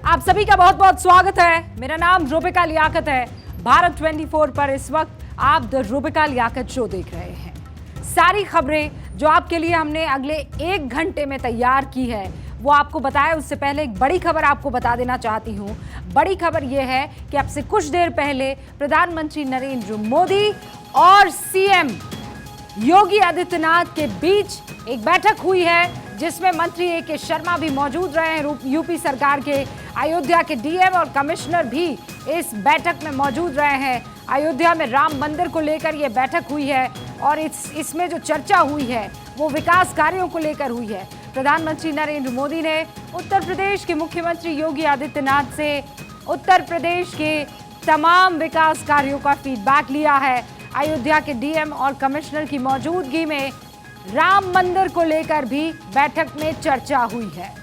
आप सभी का बहुत बहुत स्वागत है। मेरा नाम रूबिका लियाकत है। भारत 24 पर इस वक्त आप द रूबिका लियाकत शो देख रहे हैं। सारी खबरें जो आपके लिए हमने अगले 1 घंटे में तैयार की है वो आपको बताया। उससे पहले एक बड़ी खबर आपको बता देना चाहती हूँ। बड़ी खबर यह है कि अब से कुछ देर पहले प्रधानमंत्री नरेंद्र मोदी और सीएम योगी आदित्यनाथ के बीच एक बैठक हुई है जिसमें मंत्री ए.के. शर्मा भी मौजूद रहे हैं। यूपी सरकार के अयोध्या के डीएम और कमिश्नर भी इस बैठक में मौजूद रहे हैं। अयोध्या में राम मंदिर को लेकर यह बैठक हुई है और इसमें जो चर्चा हुई है वो विकास कार्यों को लेकर हुई है। प्रधानमंत्री नरेंद्र मोदी ने उत्तर प्रदेश के मुख्यमंत्री योगी आदित्यनाथ से उत्तर प्रदेश के तमाम विकास कार्यों का फीडबैक लिया है। अयोध्या के डीएम और कमिश्नर की मौजूदगी में राम मंदिर को लेकर भी बैठक में चर्चा हुई है।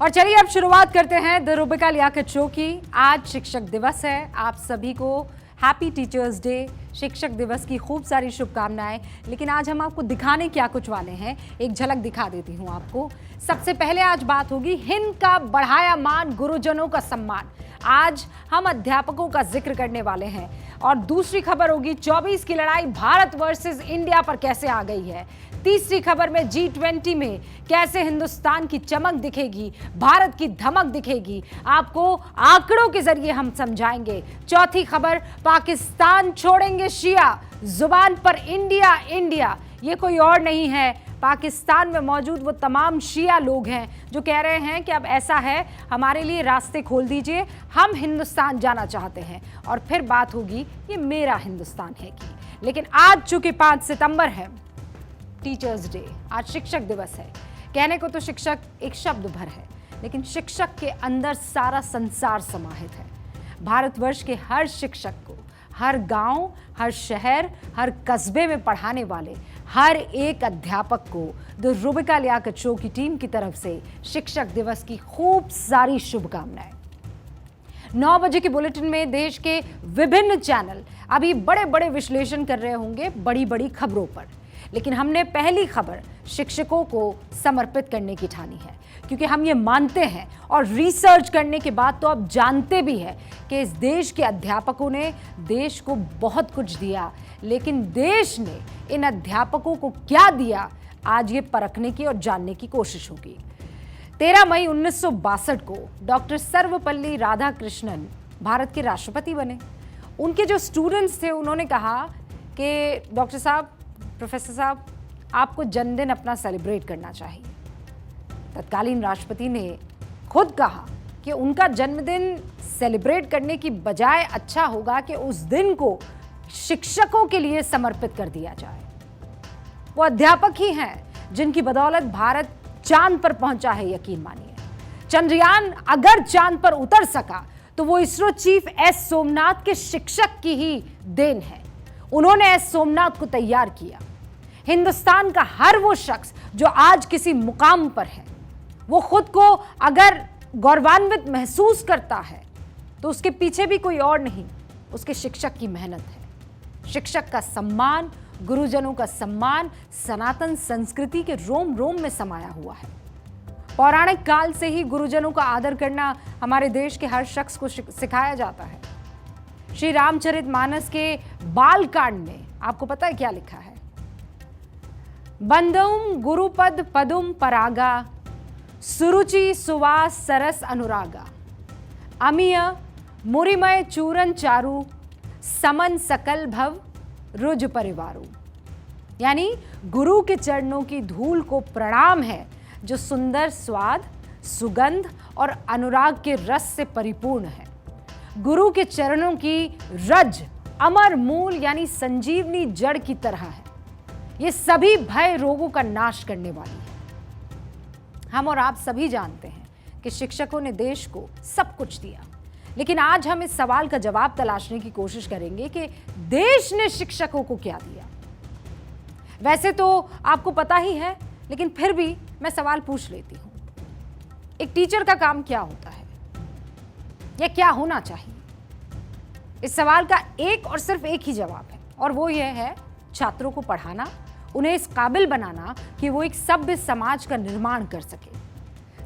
और चलिए अब शुरुआत करते हैं द रूबिका लियाकत शो की। आज शिक्षक दिवस है। आप सभी को हैप्पी टीचर्स डे, शिक्षक दिवस की खूब सारी शुभकामनाएं। लेकिन आज हम आपको दिखाने क्या कुछ वाले हैं, एक झलक दिखा देती हूं आपको। सबसे पहले आज बात होगी हिंद का बढ़ाया मान, गुरुजनों का सम्मान। आज हम अध्यापकों का जिक्र करने वाले हैं। और दूसरी खबर होगी 24 की लड़ाई भारत वर्सेस इंडिया पर कैसे आ गई है। तीसरी खबर में G20 में कैसे हिंदुस्तान की चमक दिखेगी, भारत की धमक दिखेगी, आपको आंकड़ों के जरिए हम समझाएंगे। चौथी खबर पाकिस्तान छोड़ेंगे शिया, जुबान पर इंडिया इंडिया। ये कोई और नहीं है, पाकिस्तान में मौजूद वो तमाम शिया लोग हैं जो कह रहे हैं कि अब ऐसा है, हमारे लिए रास्ते खोल दीजिए, हम हिंदुस्तान जाना चाहते हैं। और फिर बात होगी ये मेरा हिंदुस्तान है कि। लेकिन आज चूंकि 5 सितंबर है, टीचर्स डे, आज शिक्षक दिवस है। कहने को तो शिक्षक एक शब्द भर है, लेकिन शिक्षक के अंदर सारा संसार समाहित है। भारतवर्ष के हर शिक्षक को, हर गांव, हर शहर, हर कस्बे में पढ़ाने वाले हर एक अध्यापक को द रूबिका लियाकत शो की टीम की तरफ से शिक्षक दिवस की खूब सारी शुभकामनाएं। 9 बजे के बुलेटिन में देश के विभिन्न चैनल अभी बड़े बड़े विश्लेषण कर रहे होंगे बड़ी बड़ी खबरों पर, लेकिन हमने पहली खबर शिक्षकों को समर्पित करने की ठानी है, क्योंकि हम ये मानते हैं और रिसर्च करने के बाद तो अब जानते भी हैं कि इस देश के अध्यापकों ने देश को बहुत कुछ दिया, लेकिन देश ने इन अध्यापकों को क्या दिया, आज ये परखने की और जानने की कोशिश होगी। 13 मई 1962 को डॉक्टर सर्वपल्ली राधाकृष्णन भारत के राष्ट्रपति बने। उनके जो स्टूडेंट्स थे उन्होंने कहा कि डॉक्टर साहब, प्रोफेसर साहब, आपको जन्मदिन अपना सेलिब्रेट करना चाहिए। तत्कालीन राष्ट्रपति ने खुद कहा कि उनका जन्मदिन सेलिब्रेट करने की बजाय अच्छा होगा कि उस दिन को शिक्षकों के लिए समर्पित कर दिया जाए। वो अध्यापक ही हैं जिनकी बदौलत भारत चांद पर पहुंचा है। यकीन मानिए, चंद्रयान अगर चांद पर उतर सका तो वो इसरो चीफ एस सोमनाथ के शिक्षक की ही देन है। उन्होंने एस सोमनाथ को तैयार किया। हिंदुस्तान का हर वो शख्स जो आज किसी मुकाम पर है, वो खुद को अगर गौरवान्वित महसूस करता है तो उसके पीछे भी कोई और नहीं, उसके शिक्षक की मेहनत है। शिक्षक का सम्मान, गुरुजनों का सम्मान सनातन संस्कृति के रोम रोम में समाया हुआ है। पौराणिक काल से ही गुरुजनों का आदर करना हमारे देश के हर शख्स को सिखाया जाता है। श्री रामचरितमानस के बालकांड में आपको पता है क्या लिखा है? बंदुम गुरुपद पदुम परागा, सुरुचि सुवास सरस अनुरागा, अमीय मुरिमय चूरन चारु, समन सकल भव रुज परिवारु। यानी गुरु के चरणों की धूल को प्रणाम है जो सुंदर स्वाद, सुगंध और अनुराग के रस से परिपूर्ण है। गुरु के चरणों की रज अमर मूल यानी संजीवनी जड़ की तरह है। ये सभी भय रोगों का नाश करने वाली है। हम और आप सभी जानते हैं कि शिक्षकों ने देश को सब कुछ दिया, लेकिन आज हम इस सवाल का जवाब तलाशने की कोशिश करेंगे कि देश ने शिक्षकों को क्या दिया। वैसे तो आपको पता ही है, लेकिन फिर भी मैं सवाल पूछ लेती हूं, एक टीचर का काम क्या होता है या क्या होना चाहिए? इस सवाल का एक और सिर्फ एक ही जवाब है, और वो ये है छात्रों को पढ़ाना, उन्हें इस काबिल बनाना कि वो एक सभ्य समाज का निर्माण कर सके।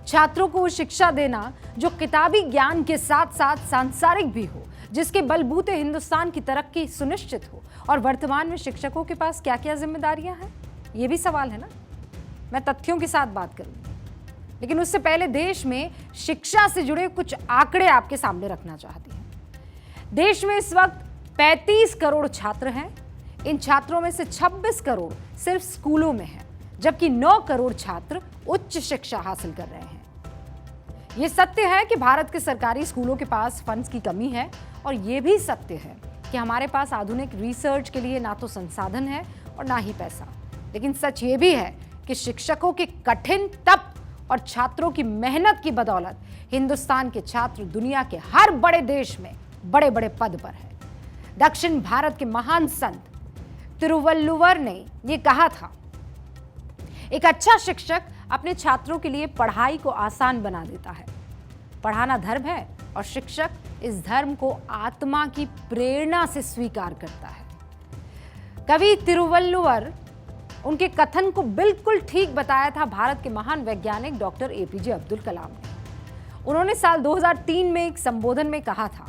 छात्रों को वो शिक्षा देना जो किताबी ज्ञान के साथ साथ सांसारिक भी हो, जिसके बलबूते हिंदुस्तान की तरक्की सुनिश्चित हो। और वर्तमान में शिक्षकों के पास क्या क्या जिम्मेदारियां हैं, ये भी सवाल है ना। मैं तथ्यों के साथ बात करूंगी, लेकिन उससे पहले देश में शिक्षा से जुड़े कुछ आंकड़े आपके सामने रखना चाहती हूं। देश में इस वक्त 35 करोड़ छात्र हैं। इन छात्रों में से 26 करोड़ सिर्फ स्कूलों में हैं, जबकि 9 करोड़ छात्र उच्च शिक्षा हासिल कर रहे हैं। यह सत्य है कि भारत के सरकारी स्कूलों के पास फंड्स की कमी है, और यह भी सत्य है कि हमारे पास आधुनिक रिसर्च के लिए ना तो संसाधन है और ना ही पैसा। लेकिन सच ये भी है कि शिक्षकों के कठिन तप और छात्रों की मेहनत की बदौलत हिंदुस्तान के छात्र दुनिया के हर बड़े देश में बड़े बड़े पद पर है। दक्षिण भारत के महान संत तिरुवल्लुवर ने यह कहा था, एक अच्छा शिक्षक अपने छात्रों के लिए पढ़ाई को आसान बना देता है। पढ़ाना धर्म है और शिक्षक इस धर्म को आत्मा की प्रेरणा से स्वीकार करता है। कवि तिरुवल्लुवर उनके कथन को बिल्कुल ठीक बताया था भारत के महान वैज्ञानिक डॉक्टर एपीजे अब्दुल कलाम ने। उन्होंने साल 2003 में एक संबोधन में कहा था,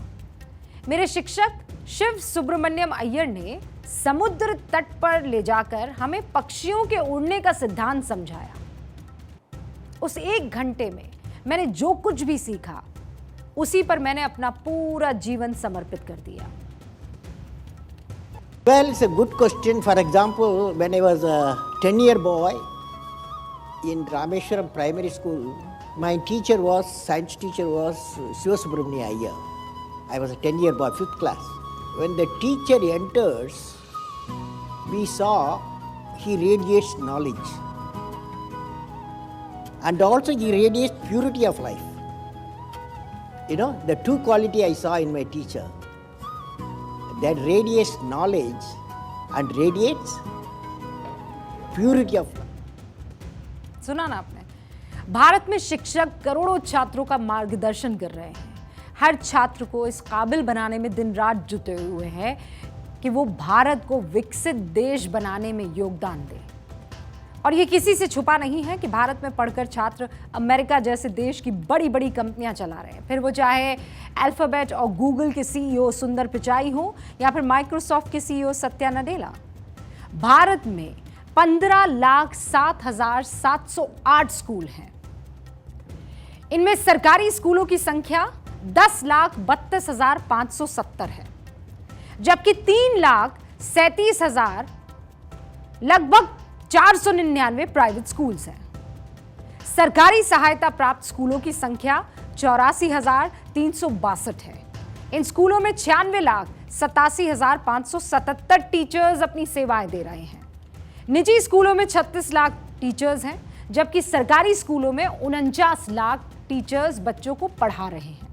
मेरे शिक्षक शिव सुब्रमण्यम अय्यर ने समुद्र तट पर ले जाकर हमें पक्षियों के उड़ने का सिद्धांत समझाया। उस 1 घंटे में मैंने जो कुछ भी सीखा, उसी पर मैंने अपना पूरा जीवन समर्पित कर दिया। Well, it's a good question. For example, when I was a 10-year boy in Rameshwaram Primary School, my science teacher was Shiva Subramania Iyer. I was a 10-year boy, 5th class. When the teacher enters, we saw he radiates knowledge. And also he radiates purity of life. You know, the two quality I saw in my teacher. That radiates knowledge and radiates purity of life. सुना ना आपने? भारत में शिक्षक करोड़ों छात्रों का मार्गदर्शन कर रहे हैं। हर छात्र को इस काबिल बनाने में दिन रात जुटे हुए हैं कि वो भारत को विकसित देश बनाने में योगदान दे। और ये किसी से छुपा नहीं है कि भारत में पढ़कर छात्र अमेरिका जैसे देश की बड़ी बड़ी कंपनियां चला रहे हैं, फिर वो चाहे अल्फाबेट और गूगल के सीईओ सुंदर पिचाई हो या फिर माइक्रोसॉफ्ट के सीईओ सत्या नडेला। भारत में 15,07,708 स्कूल हैं। इनमें सरकारी स्कूलों की संख्या 10,32,570 है, जबकि 3,37,000 लगभग 499 प्राइवेट स्कूल्स हैं। सरकारी सहायता प्राप्त स्कूलों की संख्या 84,362 है। इन स्कूलों में 96,87,577 टीचर्स अपनी सेवाएं दे रहे हैं। निजी स्कूलों में 36 लाख टीचर्स हैं, जबकि सरकारी स्कूलों में 49 लाख टीचर्स बच्चों को पढ़ा रहे हैं।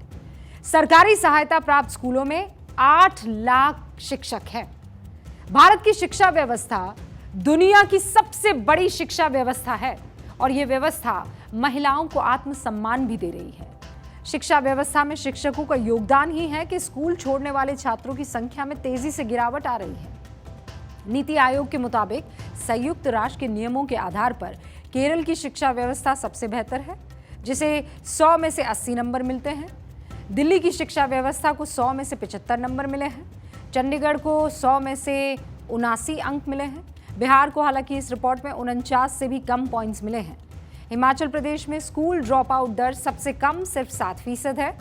सरकारी सहायता प्राप्त स्कूलों में 8 लाख शिक्षक हैं। भारत की शिक्षा व्यवस्था दुनिया की सबसे बड़ी शिक्षा व्यवस्था है, और यह व्यवस्था महिलाओं को आत्मसम्मान भी दे रही है। शिक्षा व्यवस्था में शिक्षकों का योगदान ही है कि स्कूल छोड़ने वाले छात्रों की संख्या में तेजी से गिरावट आ रही है। नीति आयोग के मुताबिक संयुक्त राष्ट्र के नियमों के आधार पर केरल की शिक्षा व्यवस्था सबसे बेहतर है, जिसे 100 में से 80 नंबर मिलते हैं। दिल्ली की शिक्षा व्यवस्था को 100 में से 75 नंबर मिले हैं। चंडीगढ़ को 100 में से 79 अंक मिले हैं। बिहार को हालांकि इस रिपोर्ट में 49 से भी कम पॉइंट्स मिले हैं। हिमाचल प्रदेश में स्कूल ड्रॉप आउट दर सबसे कम सिर्फ 7% है।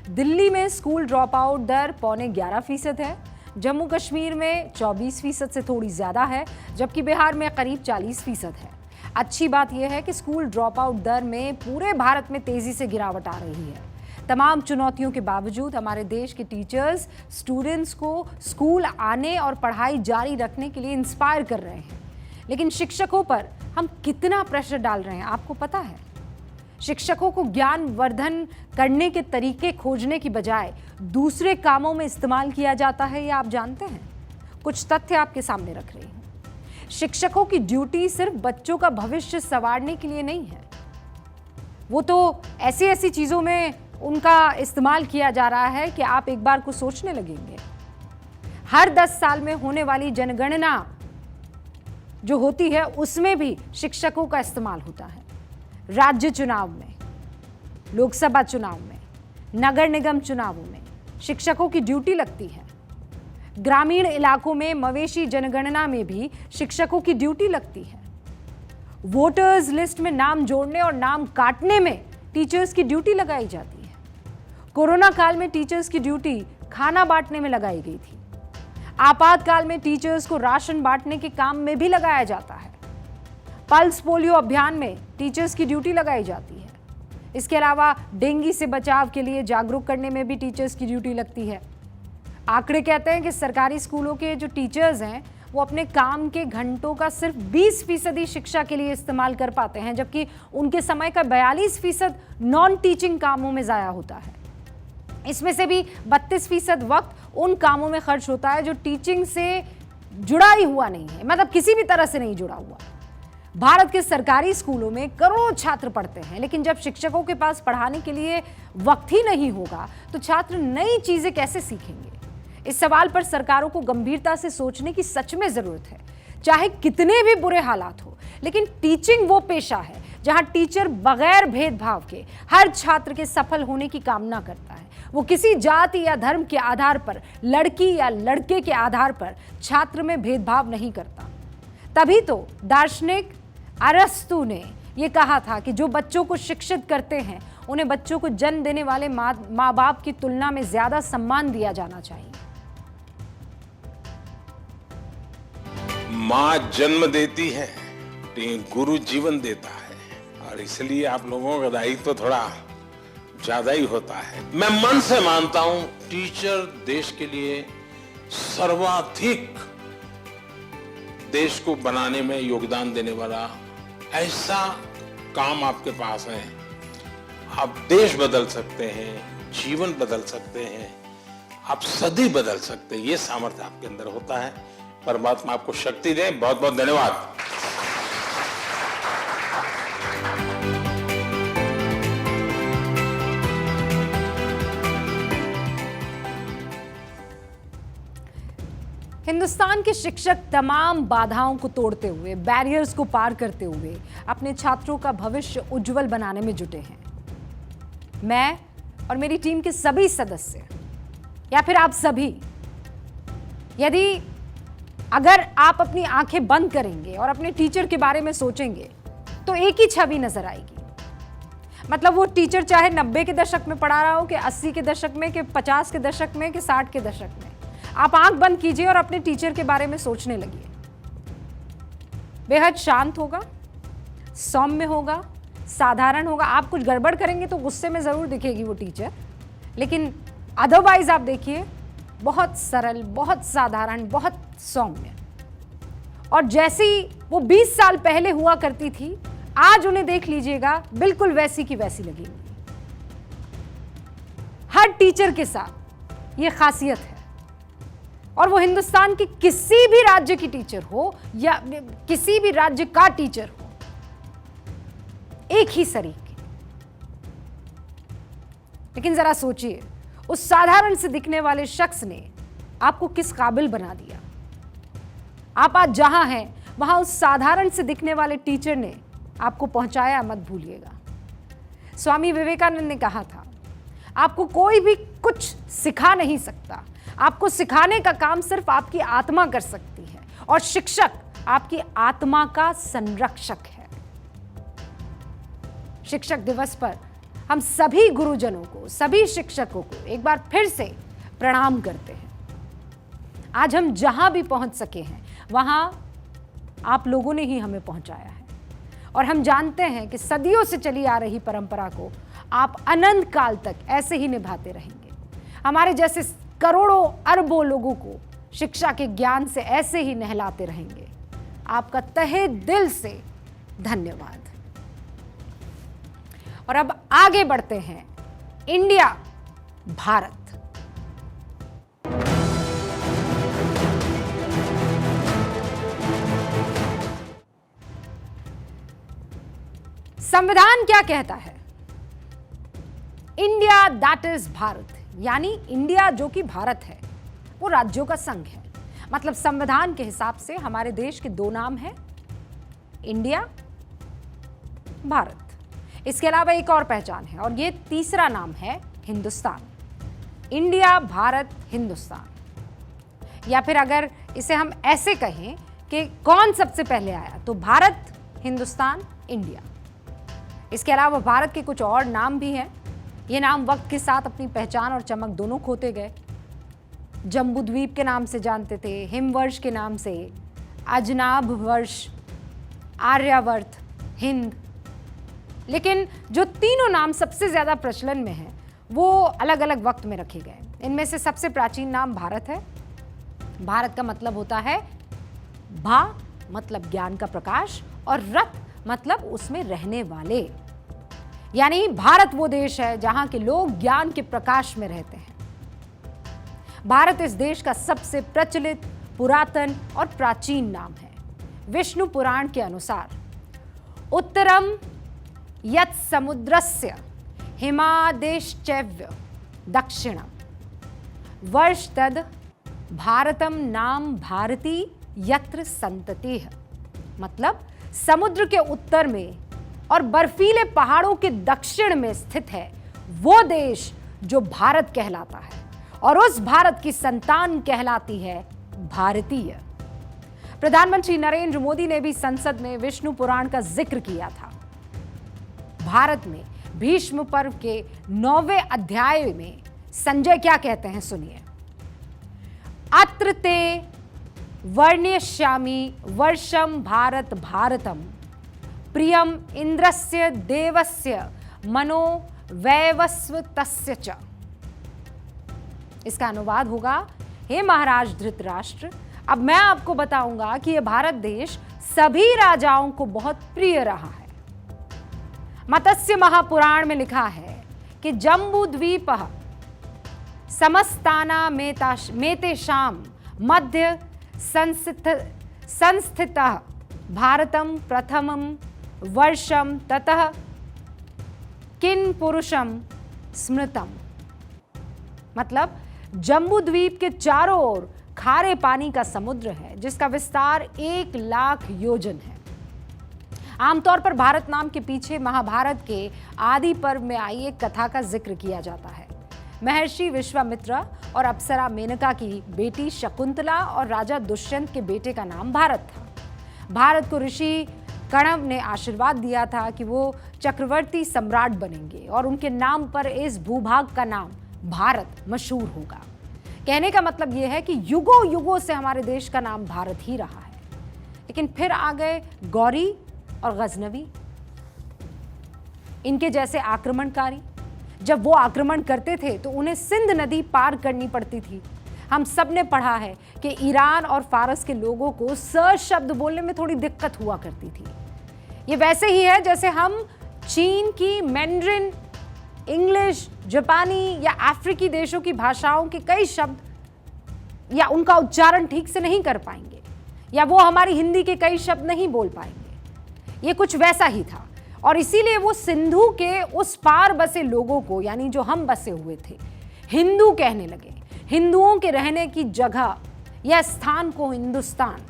दिल्ली में स्कूल ड्रॉप आउट दर 11.25% है। जम्मू कश्मीर में 24% से थोड़ी ज़्यादा है, जबकि बिहार में करीब 40% है। अच्छी बात यह है कि स्कूल ड्रॉप आउट दर में पूरे भारत में तेज़ी से गिरावट आ रही है। तमाम चुनौतियों के बावजूद हमारे देश के टीचर्स स्टूडेंट्स को स्कूल आने और पढ़ाई जारी रखने के लिए इंस्पायर कर रहे हैं। लेकिन शिक्षकों पर हम कितना प्रेशर डाल रहे हैं, आपको पता है? शिक्षकों को ज्ञान वर्धन करने के तरीके खोजने की बजाय दूसरे कामों में इस्तेमाल किया जाता है, ये आप जानते हैं? कुछ तथ्य आपके सामने रख रही हूं। शिक्षकों की ड्यूटी सिर्फ बच्चों का भविष्य संवारने के लिए नहीं है, वो तो ऐसी ऐसी चीज़ों में उनका इस्तेमाल किया जा रहा है कि आप एक बार को सोचने लगेंगे। हर 10 साल में होने वाली जनगणना जो होती है उसमें भी शिक्षकों का इस्तेमाल होता है। राज्य चुनाव में, लोकसभा चुनाव में, नगर निगम चुनावों में शिक्षकों की ड्यूटी लगती है। ग्रामीण इलाकों में मवेशी जनगणना में भी शिक्षकों की ड्यूटी लगती है। वोटर्स लिस्ट में नाम जोड़ने और नाम काटने में टीचर्स की ड्यूटी लगाई जाती है। कोरोना काल में टीचर्स की ड्यूटी खाना बांटने में लगाई गई थी। आपातकाल में टीचर्स को राशन बांटने के काम में भी लगाया जाता है। पल्स पोलियो अभियान में टीचर्स की ड्यूटी लगाई जाती है। इसके अलावा डेंगू से बचाव के लिए जागरूक करने में भी टीचर्स की ड्यूटी लगती है। आंकड़े कहते हैं कि सरकारी स्कूलों के जो टीचर्स हैं वो अपने काम के घंटों का सिर्फ 20% शिक्षा के लिए इस्तेमाल कर पाते हैं, जबकि उनके समय का 42% नॉन टीचिंग कामों में ज़ाया होता है। इसमें से भी 32% वक्त उन कामों में खर्च होता है जो टीचिंग से जुड़ा ही हुआ नहीं है, मतलब किसी भी तरह से नहीं जुड़ा हुआ। भारत के सरकारी स्कूलों में करोड़ों छात्र पढ़ते हैं, लेकिन जब शिक्षकों के पास पढ़ाने के लिए वक्त ही नहीं होगा तो छात्र नई चीजें कैसे सीखेंगे? इस सवाल पर सरकारों को गंभीरता से सोचने की सच में जरूरत है। चाहे कितने भी बुरे हालात हो, लेकिन टीचिंग वो पेशा है जहां टीचर बगैर भेदभाव के हर छात्र के सफल होने की कामना करता है। वो किसी जाति या धर्म के आधार पर, लड़की या लड़के के आधार पर छात्र में भेदभाव नहीं करता। तभी तो दार्शनिक अरस्तु ने यह कहा था कि जो बच्चों को शिक्षित करते हैं उन्हें बच्चों को जन्म देने वाले माँ बाप की तुलना में ज्यादा सम्मान दिया जाना चाहिए। माँ जन्म देती है, लेकिन गुरु जीवन देता है, और इसलिए आप लोगों का दायित्व तो थोड़ा ज्यादा ही होता है। मैं मन से मानता हूं टीचर देश के लिए सर्वाधिक देश को बनाने में योगदान देने वाला ऐसा काम आपके पास है। आप देश बदल सकते हैं, जीवन बदल सकते हैं, आप सदी बदल सकते हैं। ये सामर्थ्य आपके अंदर होता है। परमात्मा आपको शक्ति दे। बहुत बहुत धन्यवाद। हिंदुस्तान के शिक्षक तमाम बाधाओं को तोड़ते हुए, बैरियर्स को पार करते हुए अपने छात्रों का भविष्य उज्जवल बनाने में जुटे हैं। मैं और मेरी टीम के सभी सदस्य या फिर आप सभी, यदि अगर आप अपनी आंखें बंद करेंगे और अपने टीचर के बारे में सोचेंगे तो एक ही छवि नजर आएगी। मतलब वो टीचर चाहे 90 के दशक में पढ़ा रहा हो, कि 80 के दशक में, कि 50 के दशक में, कि 60 के दशक में, आप आंख बंद कीजिए और अपने टीचर के बारे में सोचने लगिए। बेहद शांत होगा, सौम्य होगा, साधारण होगा। आप कुछ गड़बड़ करेंगे तो गुस्से में जरूर दिखेगी वो टीचर, लेकिन अदरवाइज आप देखिए बहुत सरल, बहुत साधारण, बहुत सौम्य। और जैसी वो 20 साल पहले हुआ करती थी, आज उन्हें देख लीजिएगा बिल्कुल वैसी की वैसी लगेगी। हर टीचर के साथ ये खासियत है, और वो हिंदुस्तान के किसी भी राज्य की टीचर हो या किसी भी राज्य का टीचर हो, एक ही सरीके। लेकिन जरा सोचिए, उस साधारण से दिखने वाले शख्स ने आपको किस काबिल बना दिया। आप आज जहां हैं वहां उस साधारण से दिखने वाले टीचर ने आपको पहुंचाया, मत भूलिएगा। स्वामी विवेकानंद ने कहा था, आपको कोई भी कुछ सिखा नहीं सकता, आपको सिखाने का काम सिर्फ आपकी आत्मा कर सकती है, और शिक्षक आपकी आत्मा का संरक्षक है। शिक्षक दिवस पर हम सभी गुरुजनों को, सभी शिक्षकों को एक बार फिर से प्रणाम करते हैं। आज हम जहां भी पहुंच सके हैं वहां आप लोगों ने ही हमें पहुंचाया है, और हम जानते हैं कि सदियों से चली आ रही परंपरा को आप अनंत काल तक ऐसे ही निभाते रहेंगे। हमारे जैसे करोड़ों अरबों लोगों को शिक्षा के ज्ञान से ऐसे ही नहलाते रहेंगे। आपका तहे दिल से धन्यवाद। और अब आगे बढ़ते हैं, इंडिया, भारत। संविधान क्या कहता है? इंडिया दैट इज भारत, यानी इंडिया जो कि भारत है वो राज्यों का संघ है। मतलब संविधान के हिसाब से हमारे देश के दो नाम हैं, इंडिया, भारत। इसके अलावा एक और पहचान है और ये तीसरा नाम है हिंदुस्तान। इंडिया, भारत, हिंदुस्तान। या फिर अगर इसे हम ऐसे कहें कि कौन सबसे पहले आया, तो भारत, हिंदुस्तान, इंडिया। इसके अलावा भारत के कुछ और नाम भी हैं। ये नाम वक्त के साथ अपनी पहचान और चमक दोनों खोते गए। जम्बू द्वीप के नाम से जानते थे, हिमवर्ष के नाम से, अजनाब वर्ष, आर्यावर्त, हिंद। लेकिन जो तीनों नाम सबसे ज्यादा प्रचलन में हैं वो अलग अलग वक्त में रखे गए। इनमें से सबसे प्राचीन नाम भारत है। भारत का मतलब होता है भा, मतलब ज्ञान का प्रकाश, और रत मतलब उसमें रहने वाले। यानी भारत वो देश है जहां के लोग ज्ञान के प्रकाश में रहते हैं। भारत इस देश का सबसे प्रचलित, पुरातन और प्राचीन नाम है। विष्णु पुराण के अनुसार उत्तरम यत् समुद्रस्य हिमादेश्चैव दक्षिणम वर्ष तद भारतम नाम भारती यत्र संतति है। मतलब समुद्र के उत्तर में और बर्फीले पहाड़ों के दक्षिण में स्थित है वो देश जो भारत कहलाता है, और उस भारत की संतान कहलाती है भारतीय। प्रधानमंत्री नरेंद्र मोदी ने भी संसद में विष्णु पुराण का जिक्र किया था। भारत में भीष्म पर्व के 9वें अध्याय में संजय क्या कहते हैं, सुनिए। अत्र ते वर्ण्यश्यामि वर्षम भारत भारतम प्रियम इंद्रस्य देवस्य मनो वैवस्व तस्य च। इसका अनुवाद होगा, हे महाराज धृतराष्ट्र, अब मैं आपको बताऊंगा कि यह भारत देश सभी राजाओं को बहुत प्रिय रहा है। मत्स्य महापुराण में लिखा है कि जम्बू द्वीप समस्ताना मेतेषाम मध्य संस्थितः भारतम प्रथमम वर्षम ततः किन पुरुषम स्मृतम। मतलब जम्बू द्वीप के चारों ओर खारे पानी का समुद्र है जिसका विस्तार 1,00,000 योजन है। आमतौर पर भारत नाम के पीछे महाभारत के आदि पर्व में आई एक कथा का जिक्र किया जाता है। महर्षि विश्वामित्र और अप्सरा मेनका की बेटी शकुंतला और राजा दुष्यंत के बेटे का नाम भारत था। भारत को ऋषि कणव ने आशीर्वाद दिया था कि वो चक्रवर्ती सम्राट बनेंगे और उनके नाम पर इस भूभाग का नाम भारत मशहूर होगा। कहने का मतलब यह है कि युगों युगों से हमारे देश का नाम भारत ही रहा है। लेकिन फिर आ गए गौरी और गजनवी, इनके जैसे आक्रमणकारी। जब वो आक्रमण करते थे तो उन्हें सिंध नदी पार करनी पड़ती थी। हम सब ने पढ़ा है कि ईरान और फारस के लोगों को स शब्द बोलने में थोड़ी दिक्कत हुआ करती थी। ये वैसे ही है जैसे हम चीन की मैंड्रिन, इंग्लिश, जापानी या अफ्रीकी देशों की भाषाओं के कई शब्द या उनका उच्चारण ठीक से नहीं कर पाएंगे, या वो हमारी हिंदी के कई शब्द नहीं बोल पाएंगे। ये कुछ वैसा ही था, और इसीलिए वो सिंधु के उस पार बसे लोगों को, यानी जो हम बसे हुए थे, हिंदू कहने लगे। हिंदुओं के रहने की जगह या स्थान को हिंदुस्तान।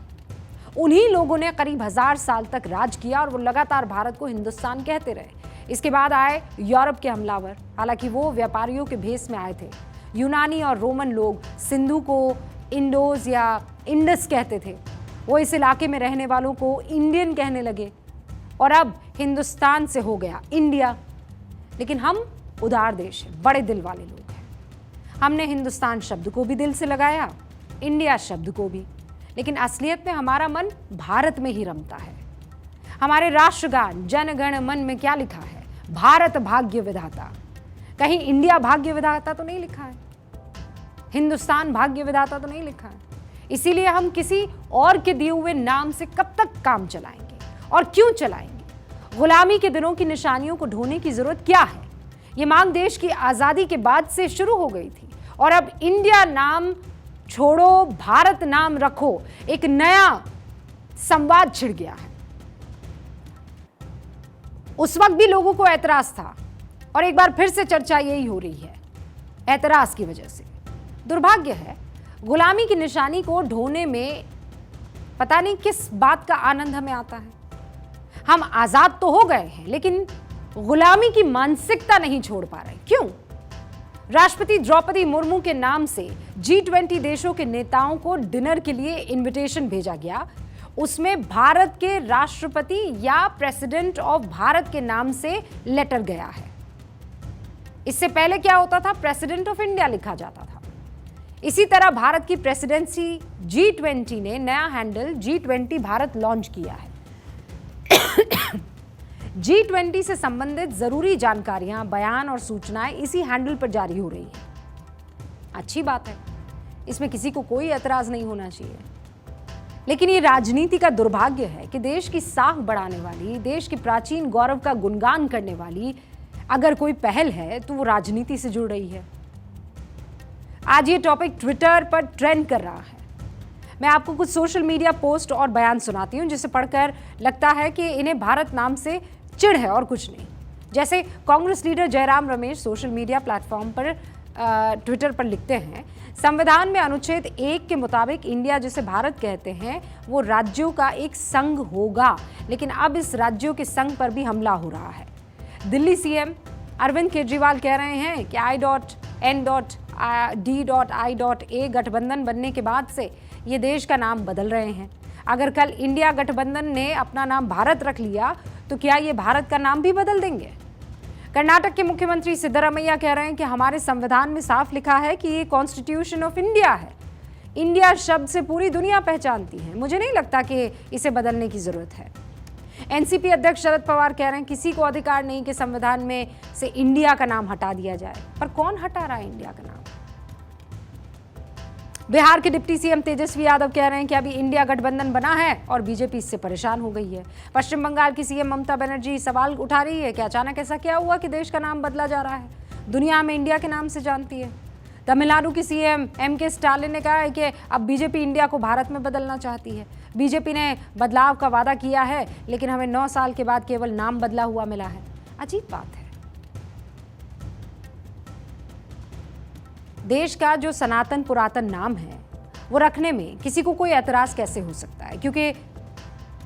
उन्हीं लोगों ने करीब 1000 साल तक राज किया और वो लगातार भारत को हिंदुस्तान कहते रहे। इसके बाद आए यूरोप के हमलावर। हालांकि वो व्यापारियों के भेष में आए थे। यूनानी और रोमन लोग सिंधु को इंडोज या इंडस कहते थे। वो इस इलाके में रहने वालों को इंडियन कहने लगे, और अब हिंदुस्तान से हो गया इंडिया। लेकिन हम उदार देश हैं, बड़े दिल वाले लोग हैं। हमने हिंदुस्तान शब्द को भी दिल से लगाया, इंडिया शब्द को भी, लेकिन असलियत में हमारा मन भारत में ही रमता है। हमारे राष्ट्रगान जन गण मन में क्या लिखा है? भारत भाग्य विधाता। कहीं इंडिया भाग्य विधाता तो नहीं लिखा है, हिंदुस्तान भाग्य विधाता तो नहीं लिखा है। इसीलिए हम किसी और के दिए हुए नाम से कब तक काम चलाएंगे और क्यों चलाएंगे? गुलामी के दिनों की निशानियों को ढोने की जरूरत क्या है? ये मांग देश की आजादी के बाद से शुरू हो गई थी, और अब इंडिया नाम छोड़ो, भारत नाम रखो, एक नया संवाद छिड़ गया है। उस वक्त भी लोगों को ऐतराज था और एक बार फिर से चर्चा यही हो रही है, ऐतराज की वजह से। दुर्भाग्य है, गुलामी की निशानी को ढोने में पता नहीं किस बात का आनंद हमें आता है। हम आजाद तो हो गए हैं, लेकिन गुलामी की मानसिकता नहीं छोड़ पा रहे। क्यों? राष्ट्रपति द्रौपदी मुर्मू के नाम से G20 देशों के नेताओं को डिनर के लिए इनविटेशन भेजा गया। उसमें भारत के राष्ट्रपति या प्रेसिडेंट ऑफ भारत के नाम से लेटर गया है। इससे पहले क्या होता था? प्रेसिडेंट ऑफ इंडिया लिखा जाता था। इसी तरह भारत की प्रेसिडेंसी G20 ने नया हैंडल G20 भारत लॉन्च किया है। G20 से संबंधित जरूरी जानकारियां, बयान और सूचनाएं इसी हैंडल पर जारी हो रही है। अच्छी बात है, इसमें किसी को कोई एतराज नहीं होना चाहिए। लेकिन ये राजनीति का दुर्भाग्य है कि देश की साख बढ़ाने वाली, देश के प्राचीन गौरव का गुणगान करने वाली अगर कोई पहल है तो वो राजनीति से जुड़ रही है। आज ये टॉपिक ट्विटर पर ट्रेंड कर रहा है। मैं आपको कुछ सोशल मीडिया पोस्ट और बयान सुनाती हूं, जिसे पढ़कर लगता है कि इन्हें भारत नाम से चिढ़ है और कुछ नहीं। जैसे Congress leader Jairam Ramesh social media platform पर ट्विटर पर लिखते हैं, संविधान में अनुच्छेद 1 के मुताबिक इंडिया जिसे भारत कहते हैं वो राज्यों का एक संघ होगा, लेकिन अब इस राज्यों के संघ पर भी हमला हो रहा है। दिल्ली सीएम अरविंद केजरीवाल कह रहे हैं कि I.N.D.I.A गठबंधन बनने के बाद से ये देश का नाम बदल रहे हैं। अगर कल इंडिया गठबंधन ने अपना नाम भारत रख लिया तो क्या ये भारत का नाम भी बदल देंगे? कर्नाटक के मुख्यमंत्री सिद्धरामैया कह रहे हैं कि हमारे संविधान में साफ लिखा है कि ये कॉन्स्टिट्यूशन ऑफ इंडिया है। इंडिया शब्द से पूरी दुनिया पहचानती है। मुझे नहीं लगता कि इसे बदलने की जरूरत है। एनसीपी अध्यक्ष शरद पवार कह रहे हैं किसी को अधिकार नहीं कि संविधान में से इंडिया का नाम हटा दिया जाए। पर कौन हटा रहा है इंडिया का नाम? बिहार के डिप्टी सीएम तेजस्वी यादव कह रहे हैं कि अभी इंडिया गठबंधन बना है और बीजेपी इससे परेशान हो गई है। पश्चिम बंगाल की सीएम ममता बनर्जी सवाल उठा रही है कि अचानक ऐसा क्या हुआ कि देश का नाम बदला जा रहा है? दुनिया में इंडिया के नाम से जानती है। तमिलनाडु की सीएम एम.के. स्टालिन ने कहा है कि अब बीजेपी इंडिया को भारत में बदलना चाहती है। बीजेपी ने बदलाव का वादा किया है, लेकिन हमें 9 साल के बाद केवल नाम बदला हुआ मिला है। अजीब बात है। देश का जो सनातन पुरातन नाम है वो रखने में किसी को कोई एतराज कैसे हो सकता है? क्योंकि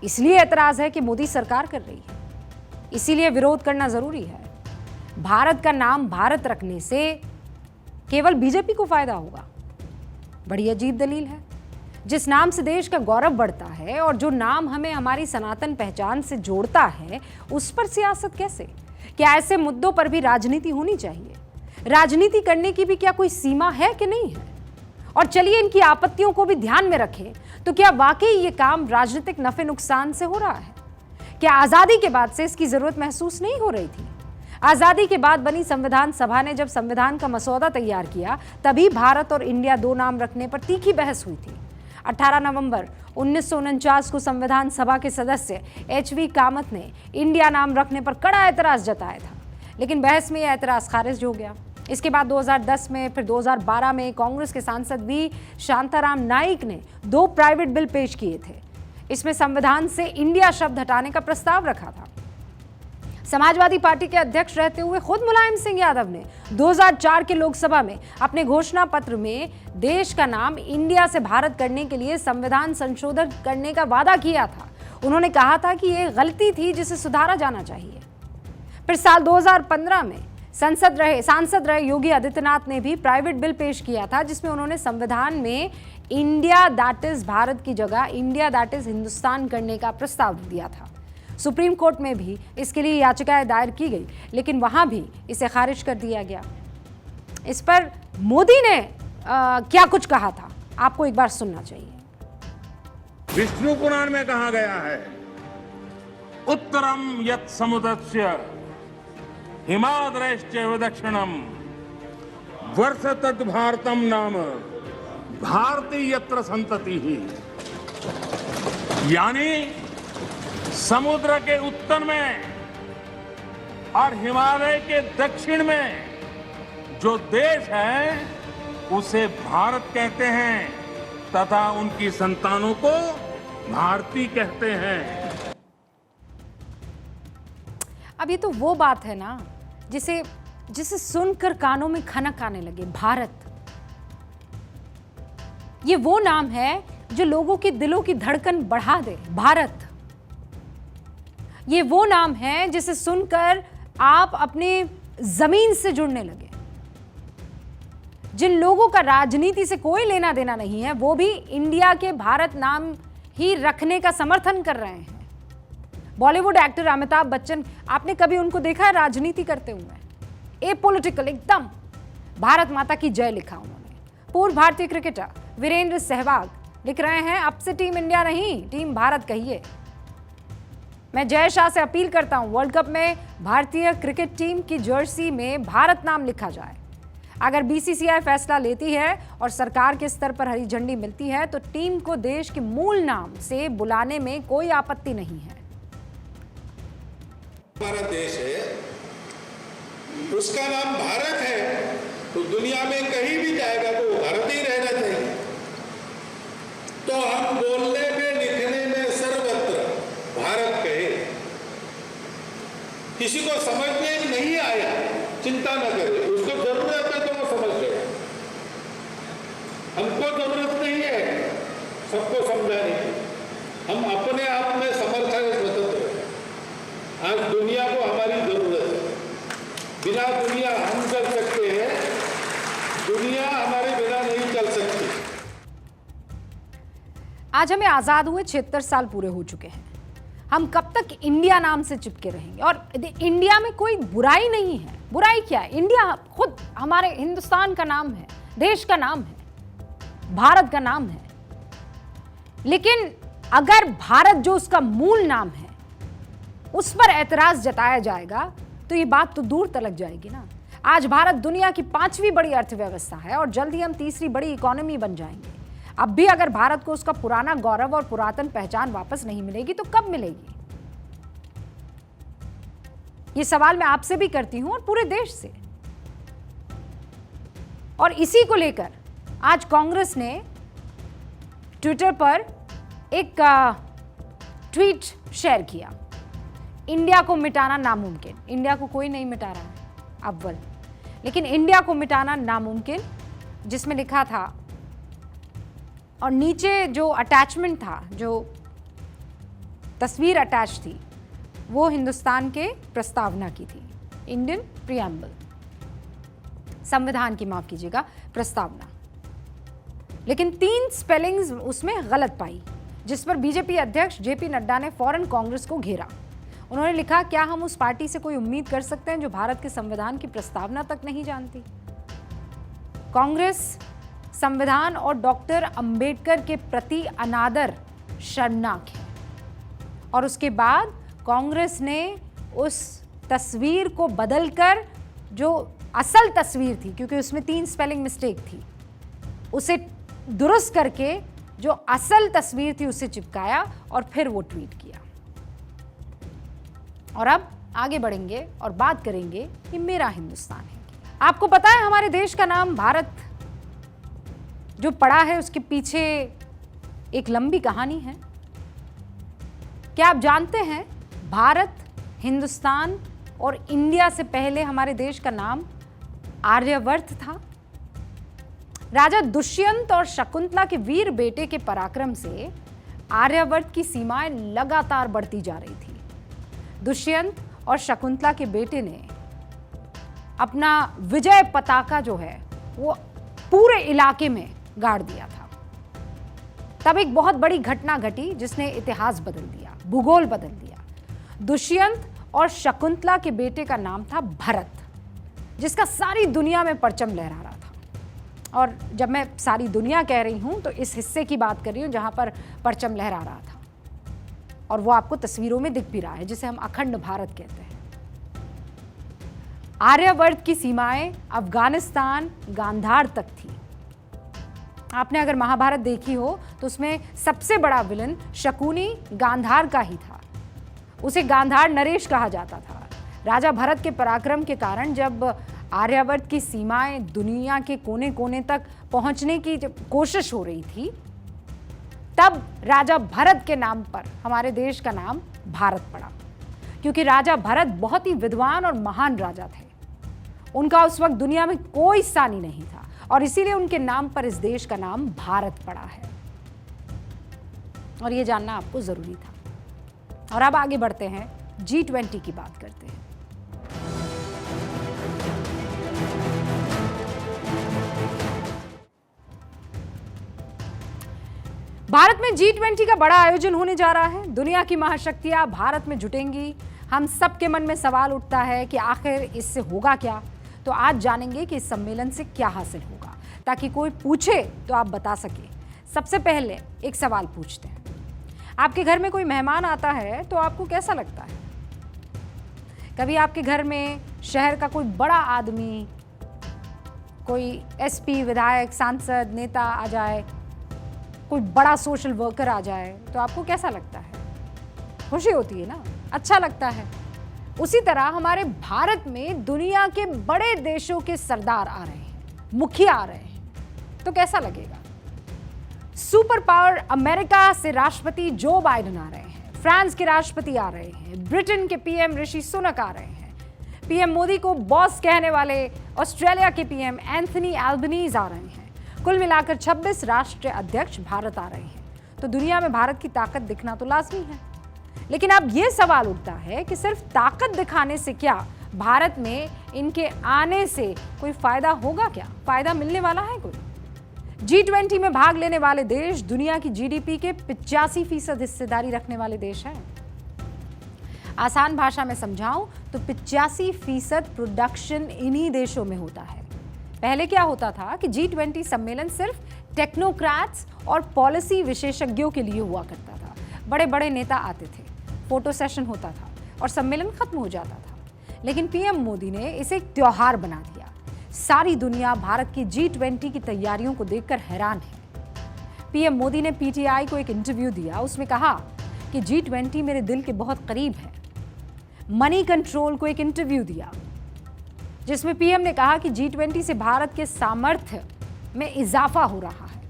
इसलिए एतराज है कि मोदी सरकार कर रही है, इसीलिए विरोध करना जरूरी है। भारत का नाम भारत रखने से केवल बीजेपी को फायदा होगा। बड़ी अजीब दलील है। जिस नाम से देश का गौरव बढ़ता है और जो नाम हमें हमारी सनातन पहचान से जोड़ता है, उस पर सियासत कैसे? क्या ऐसे मुद्दों पर भी राजनीति होनी चाहिए? राजनीति करने की भी क्या कोई सीमा है कि नहीं है? और चलिए इनकी आपत्तियों को भी ध्यान में रखें तो क्या वाकई ये काम राजनीतिक नफे नुकसान से हो रहा है? क्या आजादी के बाद से इसकी जरूरत महसूस नहीं हो रही थी? आजादी के बाद बनी संविधान सभा ने जब संविधान का मसौदा तैयार किया, तभी भारत और इंडिया 2 नाम रखने पर तीखी बहस हुई थी। 18 नवंबर 1949 को संविधान सभा के सदस्य एच.वी. कामत ने इंडिया नाम रखने पर कड़ा एतराज जताया था, लेकिन बहस में यह एतराज खारिज हो गया। इसके बाद 2010 में, फिर 2012 में कांग्रेस के सांसद वी शांताराम नाइक ने 2 प्राइवेट बिल पेश किए थे। इसमें संविधान से इंडिया शब्द हटाने का प्रस्ताव रखा था। समाजवादी पार्टी के अध्यक्ष रहते हुए खुद मुलायम सिंह यादव ने 2004 के लोकसभा में अपने घोषणा पत्र में देश का नाम इंडिया से भारत करने के लिए संविधान संशोधन करने का वादा किया था। उन्होंने कहा था कि यह गलती थी जिसे सुधारा जाना चाहिए। फिर साल 2015 में सांसद रहे योगी आदित्यनाथ ने भी प्राइवेट बिल पेश किया था, जिसमें उन्होंने संविधान में इंडिया दैट इज भारत की जगह इंडिया दैट इज हिंदुस्तान करने का प्रस्ताव दिया था। सुप्रीम कोर्ट में भी इसके लिए याचिकाएं दायर की गई, लेकिन वहां भी इसे खारिज कर दिया गया। इस पर मोदी ने क्या कुछ कहा था, आपको एक बार सुनना चाहिए। विष्णु पुराण में कहा गया है, उत्तरम यत् समुद्रस्य हिमाद्रश्च दक्षिणम वर्ष तद भारतम नाम भारती यत्र संतति ही। यानी समुद्र के उत्तर में और हिमालय के दक्षिण में जो देश है उसे भारत कहते हैं तथा उनकी संतानों को भारती कहते हैं। अब ये तो वो बात है ना जिसे जिसे सुनकर कानों में खनक आने लगे, भारत। ये वो नाम है जो लोगों के दिलों की धड़कन बढ़ा दे, भारत। ये वो नाम है जिसे सुनकर आप अपने जमीन से जुड़ने लगे। जिन लोगों का राजनीति से कोई लेना देना नहीं है, वो भी इंडिया के भारत नाम ही रखने का समर्थन कर रहे हैं। बॉलीवुड एक्टर अमिताभ बच्चन, आपने कभी उनको देखा है राजनीति करते हुए? एपॉलिटिकल एकदम, भारत माता की जय लिखा उन्होंने। पूर्व भारतीय क्रिकेटर वीरेंद्र सहवाग लिख रहे हैं, अब से टीम इंडिया नहीं, टीम भारत कहिए। मैं जय शाह से अपील करता हूं, वर्ल्ड कप में भारतीय क्रिकेट टीम की जर्सी में भारत नाम लिखा जाए। अगर बीसीसीआई फैसला लेती है और सरकार के स्तर पर हरी झंडी मिलती है तो टीम को देश के मूल नाम से बुलाने में कोई आपत्ति नहीं है। हमारा देश है, उसका नाम भारत है, तो दुनिया में कहीं भी जाएगा तो भारत ही रहना चाहिए। तो हम बोलने में लिखने में सर्वत्र भारत कहे। किसी को समझ में नहीं आया, चिंता न करे, उसको जरूरत है तो वो समझ गए। हमको जरूरत नहीं है सबको समझाने की, हम अपने आप में समर्थ है, स्वतंत्र है। आज दुनिया को हमारी जरूरत है, बिना दुनिया हम चल सकते हैं, दुनिया हमारे बिना नहीं चल सकती। आज हमें आजाद हुए 76 साल पूरे हो चुके हैं। हम कब तक इंडिया नाम से चिपके रहेंगे? और इंडिया में कोई बुराई नहीं है। बुराई क्या है? इंडिया खुद हमारे हिंदुस्तान का नाम है, देश का नाम है, भारत का नाम है। लेकिन अगर भारत जो उसका मूल नाम है उस पर ऐतराज जताया जाएगा तो ये बात तो दूर तलक जाएगी ना। आज भारत दुनिया की 5वीं बड़ी अर्थव्यवस्था है और जल्द ही हम 3री बड़ी इकोनॉमी बन जाएंगे। अब भी अगर भारत को उसका पुराना गौरव और पुरातन पहचान वापस नहीं मिलेगी तो कब मिलेगी? ये सवाल मैं आपसे भी करती हूं और पूरे देश से। और इसी को लेकर आज कांग्रेस ने ट्विटर पर एक ट्वीट शेयर किया, इंडिया को मिटाना नामुमकिन। इंडिया को कोई नहीं मिटा रहा है अव्वल, लेकिन इंडिया को मिटाना नामुमकिन, जिसमें लिखा था और नीचे जो अटैचमेंट था, जो तस्वीर अटैच थी, वो हिंदुस्तान के प्रस्तावना की थी, इंडियन प्रियम्बल, संविधान की, माफ कीजिएगा, प्रस्तावना। लेकिन 3 स्पेलिंग्स उसमें गलत पाई, जिस पर बीजेपी अध्यक्ष जेपी नड्डा ने फौरन कांग्रेस को घेरा। उन्होंने लिखा, क्या हम उस पार्टी से कोई उम्मीद कर सकते हैं जो भारत के संविधान की प्रस्तावना तक नहीं जानती? कांग्रेस संविधान और डॉक्टर अंबेडकर के प्रति अनादर शर्मनाक है। और उसके बाद कांग्रेस ने उस तस्वीर को बदलकर, जो असल तस्वीर थी, क्योंकि उसमें 3 स्पेलिंग मिस्टेक थी, उसे दुरुस्त करके जो असल तस्वीर थी उसे चिपकाया और फिर वो ट्वीट किया। और अब आगे बढ़ेंगे और बात करेंगे कि मेरा हिंदुस्तान है। आपको पता है हमारे देश का नाम भारत जो पड़ा है उसके पीछे एक लंबी कहानी है। क्या आप जानते हैं भारत, हिंदुस्तान और इंडिया से पहले हमारे देश का नाम आर्यवर्त था। राजा दुष्यंत और शकुंतला के वीर बेटे के पराक्रम से आर्यवर्त की सीमाएं लगातार बढ़ती जा रही थी। दुष्यंत और शकुंतला के बेटे ने अपना विजय पताका जो है वो पूरे इलाके में गाड़ दिया था। तब एक बहुत बड़ी घटना घटी जिसने इतिहास बदल दिया, भूगोल बदल दिया। दुष्यंत और शकुंतला के बेटे का नाम था भरत, जिसका सारी दुनिया में परचम लहरा रहा था। और जब मैं सारी दुनिया कह रही हूं तो इस हिस्से की बात कर रही हूं जहां पर परचम लहरा रहा था, और वो आपको तस्वीरों में दिख भी रहा है, जिसे हम अखंड भारत कहते हैं। आर्यवर्त की सीमाएं अफगानिस्तान, गांधार तक थी। आपने अगर महाभारत देखी हो तो उसमें सबसे बड़ा विलन शकुनी गांधार का ही था। उसे गांधार नरेश कहा जाता था। राजा भरत के पराक्रम के कारण जब आर्यवर्त की सीमाएं दुनिया के कोने कोने तक पहुंचने की जब कोशिश हो रही थी, तब राजा भरत के नाम पर हमारे देश का नाम भारत पड़ा, क्योंकि राजा भरत बहुत ही विद्वान और महान राजा थे। उनका उस वक्त दुनिया में कोई सानी नहीं था और इसीलिए उनके नाम पर इस देश का नाम भारत पड़ा है। और ये जानना आपको जरूरी था। और अब आगे बढ़ते हैं, G20 की बात करते हैं। भारत में G20 का बड़ा आयोजन होने जा रहा है। दुनिया की महाशक्तियां भारत में जुटेंगी। हम सबके मन में सवाल उठता है कि आखिर इससे होगा क्या। तो आज जानेंगे कि इस सम्मेलन से क्या हासिल होगा, ताकि कोई पूछे तो आप बता सके। सबसे पहले एक सवाल पूछते हैं, आपके घर में कोई मेहमान आता है तो आपको कैसा लगता है? कभी आपके घर में शहर का कोई बड़ा आदमी, कोई एसपी, विधायक, सांसद, नेता आ जाए, कोई बड़ा सोशल वर्कर आ जाए तो आपको कैसा लगता है? खुशी होती है ना, अच्छा लगता है। उसी तरह हमारे भारत में दुनिया के बड़े देशों के सरदार आ रहे हैं, मुखिया आ रहे हैं, तो कैसा लगेगा? सुपर पावर अमेरिका से राष्ट्रपति जो बाइडेन आ रहे हैं, फ्रांस के राष्ट्रपति आ रहे हैं, ब्रिटेन के पीएम ऋषि सुनक आ रहे हैं, पीएम मोदी को बॉस कहने वाले ऑस्ट्रेलिया के पीएम एंथनी एल्बनीज आ रहे हैं। कुल मिलाकर 26 राष्ट्रीय अध्यक्ष भारत आ रहे हैं। तो दुनिया में भारत की ताकत दिखना तो लाजमी है। लेकिन अब यह सवाल उठता है कि सिर्फ ताकत दिखाने से क्या भारत में इनके आने से कोई फायदा होगा? क्या फायदा मिलने वाला है कोई? G20 में भाग लेने वाले देश दुनिया की जीडीपी के 85% हिस्सेदारी रखने वाले देश हैं। आसान भाषा में समझाऊं तो 85% प्रोडक्शन इन्हीं देशों में होता है। पहले क्या होता था कि G20 सम्मेलन सिर्फ टेक्नोक्रेट्स और पॉलिसी विशेषज्ञों के लिए हुआ करता था। बड़े बड़े नेता आते थे, फोटो सेशन होता था और सम्मेलन खत्म हो जाता था। लेकिन पीएम मोदी ने इसे एक त्योहार बना दिया। सारी दुनिया भारत की G20 की तैयारियों को देखकर हैरान है। पीएम मोदी ने पीटीआई को एक इंटरव्यू दिया। उसमें कहा कि G20 मेरे दिल के बहुत करीब है। मनी कंट्रोल को एक इंटरव्यू दिया जिसमें पीएम ने कहा कि G20 से भारत के सामर्थ्य में इजाफा हो रहा है।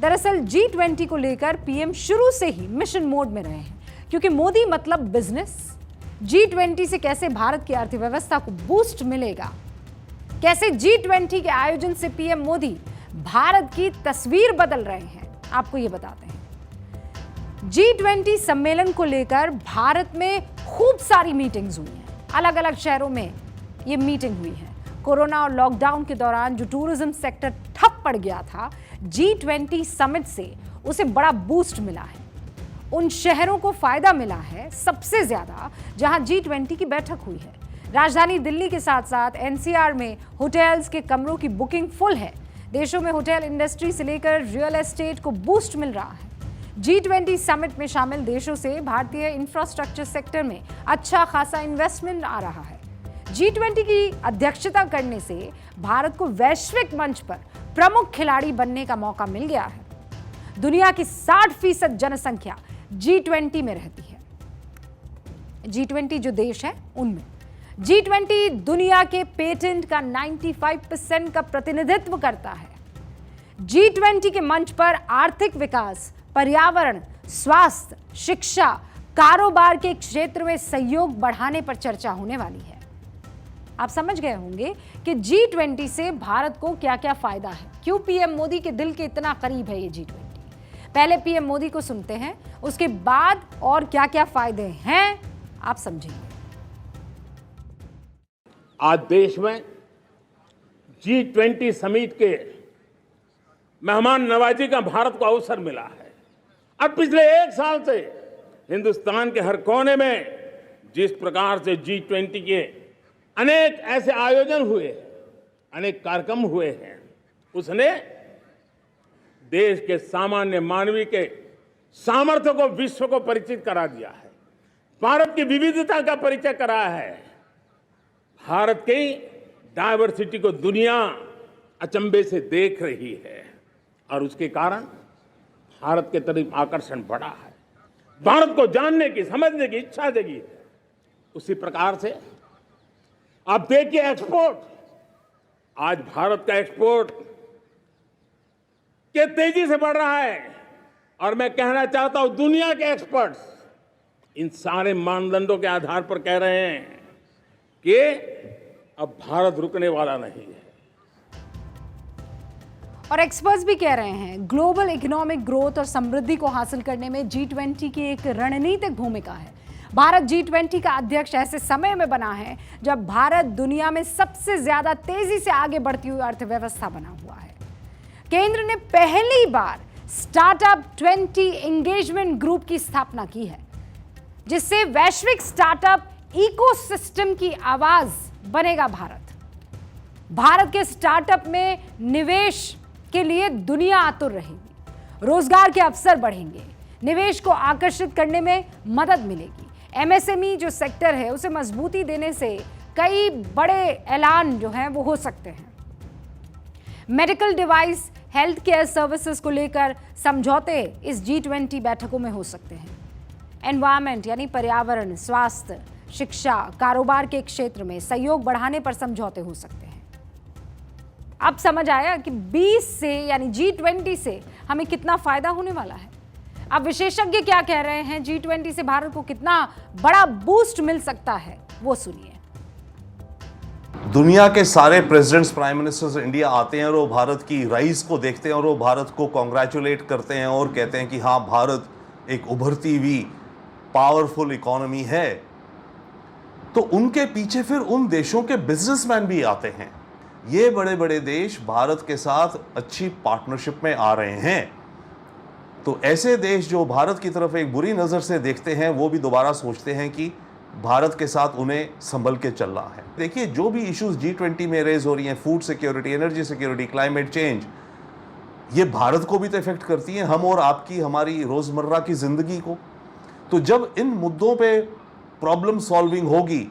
दरअसल G20 को लेकर पीएम शुरू से ही मिशन मोड में रहे हैं, क्योंकि मोदी मतलब बिजनेस। G20 से कैसे भारत की अर्थव्यवस्था को बूस्ट मिलेगा, कैसे G20 के आयोजन से पीएम मोदी भारत की तस्वीर बदल रहे हैं, आपको ये बताते हैं। G20 सम्मेलन को लेकर भारत में खूब सारी मीटिंग्स हुई हैं। अलग अलग शहरों में ये मीटिंग हुई है। कोरोना और लॉकडाउन के दौरान जो टूरिज्म सेक्टर ठप पड़ गया था, G20 समिट से उसे बड़ा बूस्ट मिला है। उन शहरों को फायदा मिला है सबसे ज्यादा जहां G20 की बैठक हुई है। राजधानी दिल्ली के साथ साथ एनसीआर में होटल्स के कमरों की बुकिंग फुल है। देशों में होटल इंडस्ट्री से लेकर रियल एस्टेट को बूस्ट मिल रहा है। G20 समिट में शामिल देशों से भारतीय इंफ्रास्ट्रक्चर सेक्टर में अच्छा खासा इन्वेस्टमेंट आ रहा है। G20 की अध्यक्षता करने से भारत को वैश्विक मंच पर प्रमुख खिलाड़ी बनने का मौका मिल गया है। दुनिया की 60% जनसंख्या G20 में रहती है। G20 जो देश है उनमें G20 दुनिया के पेटेंट का 95% का प्रतिनिधित्व करता है। G20 के मंच पर आर्थिक विकास, पर्यावरण, स्वास्थ्य, शिक्षा, कारोबार के क्षेत्र में सहयोग बढ़ाने पर चर्चा होने वाली है। आप समझ गए होंगे कि G20 से भारत को क्या क्या फायदा है, क्यों पीएम मोदी के दिल के इतना करीब है ये G20। पहले पीएम मोदी को सुनते हैं, उसके बाद और क्या क्या फायदे हैं आप समझेंगे। आज देश में G20 समिट के मेहमान नवाजी का भारत को अवसर मिला है। अब पिछले एक साल से हिंदुस्तान के हर कोने में जिस प्रकार से G20 के अनेक ऐसे आयोजन हुए, अनेक कार्यक्रम हुए हैं, उसने देश के सामान्य मानवी के सामर्थ्य को विश्व को परिचित करा दिया है। भारत की विविधता का परिचय कराया है। भारत की डायवर्सिटी को दुनिया अचंभे से देख रही है और उसके कारण भारत के तरफ आकर्षण बढ़ा है। भारत को जानने की, समझने की इच्छा जगी है। उसी प्रकार से आप देखिए एक्सपोर्ट, आज भारत का एक्सपोर्ट के तेजी से बढ़ रहा है और मैं कहना चाहता हूं दुनिया के एक्सपर्ट्स इन सारे मानदंडों के आधार पर कह रहे हैं कि अब भारत रुकने वाला नहीं है। और एक्सपर्ट्स भी कह रहे हैं ग्लोबल इकोनॉमिक ग्रोथ और समृद्धि को हासिल करने में G20 की एक रणनीतिक भूमिका है। भारत G20 का अध्यक्ष ऐसे समय में बना है जब भारत दुनिया में सबसे ज्यादा तेजी से आगे बढ़ती हुई अर्थव्यवस्था बना हुआ है। केंद्र ने पहली बार स्टार्टअप 20 एंगेजमेंट ग्रुप की स्थापना की है, जिससे वैश्विक स्टार्टअप इकोसिस्टम की आवाज बनेगा भारत के स्टार्टअप में निवेश के लिए दुनिया आतुर रहेगी, रोजगार के अवसर बढ़ेंगे, निवेश को आकर्षित करने में मदद मिलेगी। एमएसएमई जो सेक्टर है उसे मजबूती देने से कई बड़े ऐलान जो हैं वो हो सकते हैं। Medical device, health care services को लेकर समझौते इस G20 बैठकों में हो सकते हैं। एनवायरमेंट यानी पर्यावरण, स्वास्थ्य, शिक्षा, कारोबार के क्षेत्र में सहयोग बढ़ाने पर समझौते हो सकते हैं। अब समझ आया कि 20 से यानी G20 से हमें कितना फायदा होने वाला है। अब विशेषज्ञ क्या कह रहे हैं, G20 से भारत को कितना बड़ा बूस्ट मिल सकता है, वो सुनिए। दुनिया के सारे प्रेसिडेंट्स, प्राइम मिनिस्टर्स इंडिया आते हैं और वो भारत की राइज को देखते हैं और वो भारत को कॉन्ग्रेचुलेट करते हैं और कहते हैं कि हाँ, भारत एक उभरती हुई पावरफुल इकोनॉमी है। तो उनके पीछे फिर उन देशों के बिजनेसमैन भी आते हैं। ये बड़े बड़े देश भारत के साथ अच्छी पार्टनरशिप में आ रहे हैं। तो ऐसे देश जो भारत की तरफ एक बुरी नज़र से देखते हैं, वो भी दोबारा सोचते हैं कि भारत के साथ उन्हें संभल के चलना है। देखिए, जो भी इश्यूज G20 में रेज हो रही हैं, food security, energy security, climate change, ये भारत को भी तो इफेक्ट करती हैं, हम और आपकी, हमारी रोज़मर्रा की ज़िंदगी को। तो जब इन मुद्दों पे प्रॉब्लम सॉल्विंग होगी